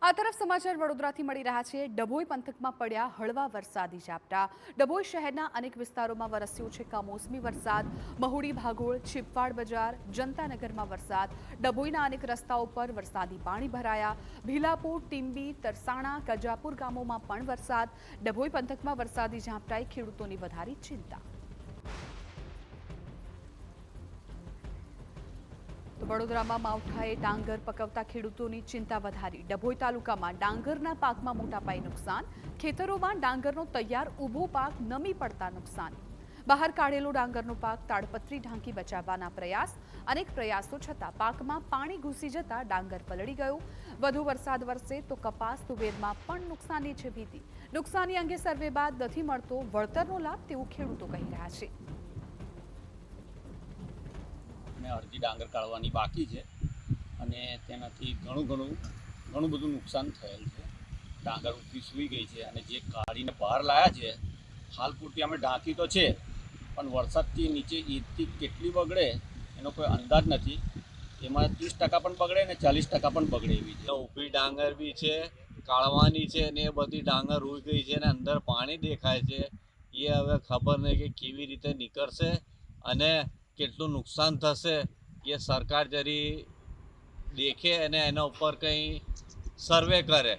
આ તરફ સમાચાર વડોદરાથી મળી રહ્યા છે। ડભોઈ પંથકમાં પડ્યા હળવા વરસાદી ઝાપટા। ડભોઈ શહેરના અનેક વિસ્તારોમાં વરસ્યો છે કમોસમી વરસાદ। મહુડી, ભાગોળ, છીપવાડ બજાર, જનતાનગરમાં વરસાદ। ડભોઈના અનેક રસ્તાઓ પર વરસાદી પાણી ભરાયા। ભીલાપુર, ટીંબી, તરસાણા, કજાપુર ગામોમાં પણ વરસાદ। ડભોઈ પંથકમાં વરસાદી ઝાપટાએ ખેડૂતોની વધારી ચિંતા। વડોદરામાં માવઠાએ ડાંગર પકવતા ખેડૂતોની ચિંતા વધારી। ડભોઈ તાલુકામાં ડાંગરના પાકમાં મોટા પાયે નુકસાન। ખેતરોમાં ડાંગરનો તૈયાર ઊભો પાક નમી પડતા નુકસાન। બહાર કાઢેલો ડાંગરનો પાક તાડપત્રી ઢાંકી બચાવવાના પ્રયાસ। અનેક પ્રયાસો છતાં પાકમાં પાણી ઘૂસી જતા ડાંગર પલળી ગયો। વધુ વરસાદ વરસે તો કપાસ, તુવેરમાં પણ નુકસાની છે ભીતિ। નુકસાની અંગે સર્વે બાદ નથી મળતો વળતરનો લાભ તેવું ખેડૂતો કહી રહ્યા છે। અડધી ડાંગર કાઢવાની બાકી છે અને તેનાથી ઘણું બધું નુકસાન થયેલ છે। ડાંગર ઉઠી સૂઈ ગઈ છે અને જે કાઢીને બહાર લાયા છે હાલ પૂરતી અમે ઢાંકી તો છે, પણ વરસાદથી નીચે ઈદથી કેટલી બગડે એનો કોઈ અંદાજ નથી। એમાં 30% પણ બગડે ને 40% પણ બગડે એવી છે। ઊભી ડાંગર બી છે, કાઢવાની છે ને એ બધી ડાંગર ઉઈ ગઈ છે ને અંદર પાણી દેખાય છે। એ હવે ખબર નહીં કે કેવી રીતે નીકળશે અને કેટલું નુકસાન થશે એ સરકાર જરી દેખે અને એના ઉપર કંઈ સર્વે કરે।